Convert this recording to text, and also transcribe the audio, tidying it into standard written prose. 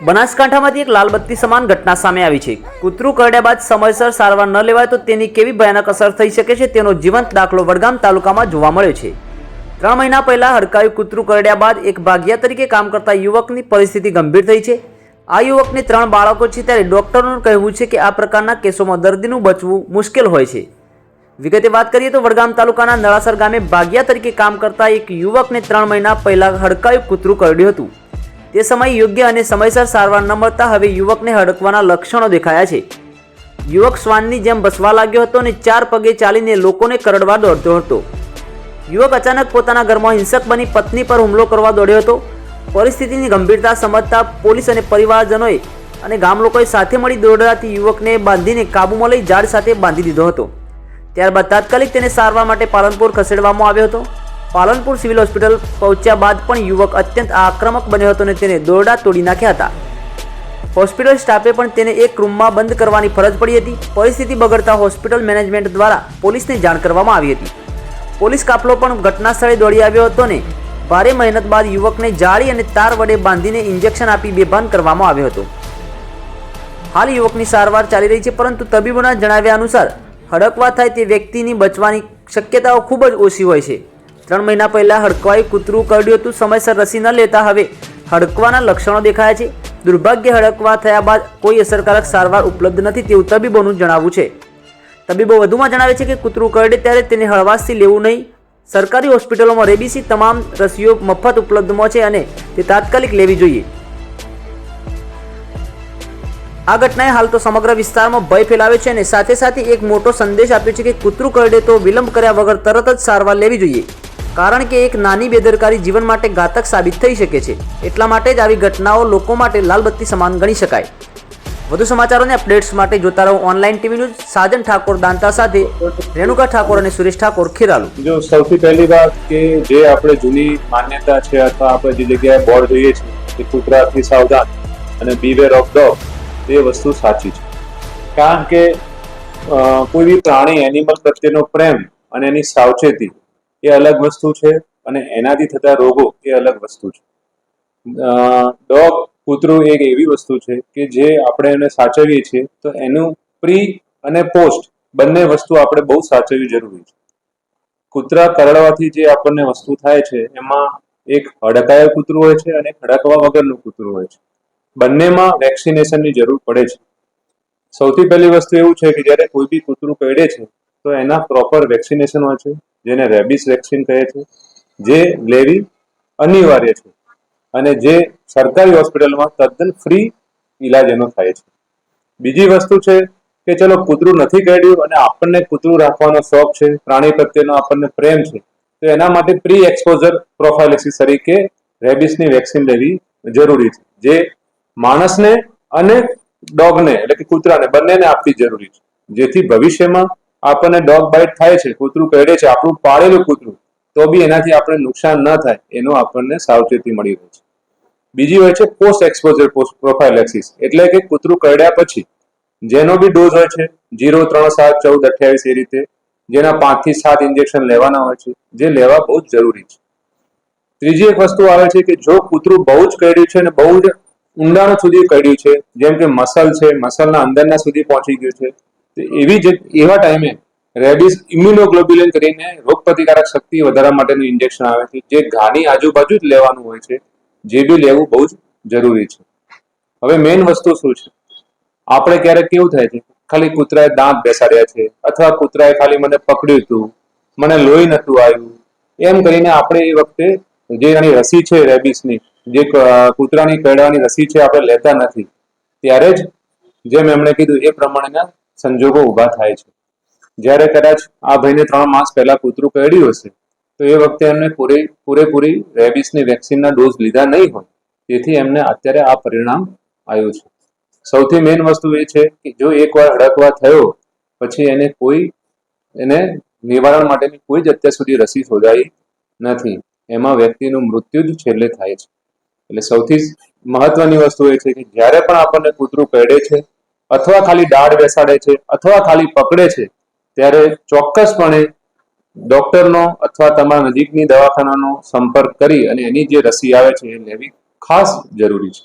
બનાસકાંઠામાંથી એક લાલબત્તી સમાન ઘટના સામે આવી છે। કૂતરું કરડ્યા બાદ સમયસર સારવાર ન લેવાય તો તેની કેવી ભયાનક અસર થઈ શકે છે તેનો જીવંત દાખલો વડગામ તાલુકામાં જોવા મળ્યો છે। 3 મહિના પહેલા હડકાયું કૂતરું કરડ્યા બાદ એક ભાગિયા તરીકે કામ કરતા યુવકની પરિસ્થિતિ ગંભીર થઈ છે। આ યુવકને 3 બાળકો છે, ત્યારે ડોક્ટરોનું કહેવું છે કે આ પ્રકારના કેસોમાં દર્દીનું બચવું મુશ્કેલ હોય છે। વિગતે વાત કરીએ તો વડગામ તાલુકાના નળાસર ગામે ભાગિયા તરીકે કામ કરતા એક યુવકને 3 મહિના પહેલા હડકાયું કૂતરું કરડ્યું હતું। તે સમયે યોગ્ય અને સમયસર સારવાર ન મળતા હવે યુવકને હડકવાના લક્ષણો દેખાયા છે। યુવક શ્વાનની જેમ બસવા લાગ્યો હતો અને 4 પગે ચાલીને લોકોને કરડવા દોડતો હતો। યુવક અચાનક પોતાના ઘરમાં હિંસક બની પત્ની પર હુમલો કરવા દોડ્યો હતો। પરિસ્થિતિની ગંભીરતા સમજતા પોલીસ અને પરિવારજનોએ અને ગામ લોકોએ સાથે મળી દોડવાથી યુવકને બાંધીને કાબૂમાં લઈ ઝાડ સાથે બાંધી દીધો હતો। ત્યારબાદ તાત્કાલિક તેને સારવાર માટે પાલનપુર ખસેડવામાં આવ્યો હતો। પાલનપુર સિવિલ હોસ્પિટલ પહોંચ્યા બાદ પણ યુવક અત્યંત આક્રમક બન્યો હતો અને તેને દોરડા તોડી નાખ્યા હતા। હોસ્પિટલ સ્ટાફે પણ તેને એક રૂમમાં બંધ કરવાની ફરજ પડી હતી। પરિસ્થિતિ બગડતા હોસ્પિટલ મેનેજમેન્ટ દ્વારા પોલીસને જાણ કરવામાં આવી હતી। પોલીસ કાફલો પણ ઘટના સ્થળે દોડી આવ્યો હતો અને ભારે મહેનત બાદ યુવકને જાળી અને તાર વડે બાંધીને ઇન્જેક્શન આપી બેભાન કરવામાં આવ્યો હતો। હાલ યુવકની સારવાર ચાલી રહી છે, પરંતુ તબીબોના જણાવ્યા અનુસાર હડકવા થાય તે વ્યક્તિની બચવાની શક્યતાઓ ખૂબ જ ઓછી હોય છે। 3 મહિના પહેલા હડકવાયું કૂતરું કરડ્યું હતું। સમયસર રસી ન લેતા હવે હડકવાના લક્ષણો દેખાયા છે। દુર્ભાગ્ય હડકવા થયા બાદ કોઈ અસરકારક સારવાર ઉપલબ્ધ નથી તેવું તબીબોનું જણાવવું છે। તબીબો વધુમાં જણાવે છે કે કૂતરું કરડે ત્યારે તેને હળવાશથી લેવું નહીં। સરકારી હોસ્પિટલોમાં રેબીસની તમામ રસીઓ મફત ઉપલબ્ધમાં છે અને તે તાત્કાલિક લેવી જોઈએ। આ ઘટનાએ હાલ તો સમગ્ર વિસ્તારમાં ભય ફેલાવ્યો છે અને સાથે સાથે એક મોટો સંદેશ આપ્યો છે કે કૂતરું કરડે તો વિલંબ કર્યા વગર તરત જ સારવાર લેવી જોઈએ, કારણ કે એક નાની બેદરકારી જીવન માટે ઘાતક સાબિત થઈ શકે છે। એટલા માટે જ આવી ઘટનાઓ લોકો માટે લાલબત્તી સમાન ગણી શકાય। વધુ સમાચારોને અપડેટ્સ માટે જોતા રહો online TV news. Sajan Thakor Danta સાથે રેણુકા ઠાકોર અને સુરેશ ઠાકોર ખેરાલુ। જો સૌથી પહેલી વાત કે જે આપણે જૂની માન્યતા છે અથવા આપણે જે જગ્યાએ બોર્ડ જોઈએ છે કે કૂતરાથી સાવધાન અને બીવેર ઓફ ડોગ, તે વસ્તુ સાચી છે। કારણ કે કોઈ બી પ્રાણી એનિમલ પ્રત્યેનો પ્રેમ અને એની સાવચેતી એ અલગ વસ્તુ છે અને એનાથી થતા રોગો એ અલગ વસ્તુ છે। ડોગ કૂતરું એક એવી વસ્તુ છે કે જે આપણે એને સાચવીએ છીએ તો એનું પ્રી અને પોસ્ટ બંને વસ્તુ આપણે બહુ સાચવવી જરૂરી છે। કૂતરા કરડવાથી જે આપણને વસ્તુ થાય છે એમાં એક હડકાયેલું કૂતરું હોય છે અને એક હડકવા વગરનું કૂતરું હોય છે। બંનેમાં વેક્સિનેશનની જરૂર પડે છે। સૌથી પહેલી વસ્તુ એવું છે કે જ્યારે કોઈ બી કૂતરું કરડે છે તો એના પ્રોપર વેક્સિનેશન હોય છે, જેને રેબિસ વેક્સિન કહે છે, જે લેવી અનિવાર્ય છે અને જે સરકારી હોસ્પિટલમાં તદ્દન ફ્રી ઈલાજ એનો થાય છે। બીજી વસ્તુ છે કે ચલો કૂતરું નથી કરડ્યું અને આપણને કૂતરું રાખવાનો શોખ છે, પ્રાણી પ્રત્યેનો આપણને પ્રેમ છે, તો એના માટે પ્રી એક્સપોઝર પ્રોફાઇલેક્સિસ તરીકે રેબિસની વેક્સિન લેવી જરૂરી છે, જે માણસને અને ડોગને એટલે કે કૂતરાને બંનેને આપવી જરૂરી છે, જેથી ભવિષ્યમાં આપણને ડોગ બાઇટ થાય છે, કૂતરું કરડે છે, આપણું પાળેલું કૂતરું, તો બી એનાથી આપણે નુકસાન ન થાય એનો આપણને સાવચેતી મળી રહે છે। બીજી હોય છે પોસ્ટ એક્સપોઝર પ્રોફાઇલેક્સિસ, એટલે કે કૂતરું કરડ્યા પછી જેનો બી ડોઝ હોય છે 0, 3, 7, 14, 28 એ રીતે, જેના 5 થી 7 ઇન્જેક્શન લેવાના હોય છે, જે લેવા બહુ જ જરૂરી છે। ત્રીજી એક વસ્તુ આવે છે કે જો કૂતરું બહુ જ કરડ્યું છે અને બહુ જ ઊંડાણ સુધી કરડ્યું છે, જેમ કે મસલ છે, મસલના અંદરના સુધી પહોંચી ગયું છે, તો એવા ટાઈમે રેબિસ ઇમ્યુનોગ્લોબ્યુલિન કરીને રોગપ્રતિકારક શક્તિ વધારવા માટેનું ઇન્જેક્શન આવે છે, જે ઘાની આજુબાજુ જ લેવાનું હોય છે, જે બી લેવું બહુ જ જરૂરી છે। હવે મેઇન વસ્તુ શું છે, આપણે ક્યારેક કેવું થાય છે ખાલી કૂતરાએ દાંત બેસાડ્યા છે અથવા કૂતરાએ ખાલી મને પકડ્યું હતું, મને લોહી નતું આવ્યું, એમ કરીને આપણે એ વખતે જે એની રસી છે રેબિસની, જે કૂતરાની કરડવાની રસી છે, આપણે લેતા નથી। ત્યારે જ જેમ એમણે કીધું એ પ્રમાણેના સંજોગો ઊભા થાય છે। જ્યારે કદાચ આ ભાઈને 3 માસ પહેલા કૂતરું કરડ્યું હશે તો એ વખતે એમને પૂરેપૂરી રેબિસની વેક્સિનના ડોઝ લીધા નહીં હોય, તેથી એમને અત્યારે આ પરિણામ આવ્યું છે। સૌથી મેઇન વસ્તુ એ છે કે જો એકવાર હડકવા થયો પછી એને નિવારણ માટેની કોઈ જ અત્યાર સુધી રસી શોધાઈ નથી, એમાં વ્યક્તિનું મૃત્યુ જ છેલ્લે થાય છે। એટલે સૌથી મહત્વની વસ્તુ એ છે કે જ્યારે પણ આપણને કૂતરું કરડે છે અથવા ખાલી દાઢ બેસાડે છે અથવા ખાલી પકડે છે, ત્યારે ચોક્કસપણે ડોક્ટરનો અથવા તમારા નજીકની દવાખાનાનો સંપર્ક કરી અને એની જે રસી આવે છે એ લેવી ખાસ જરૂરી છે.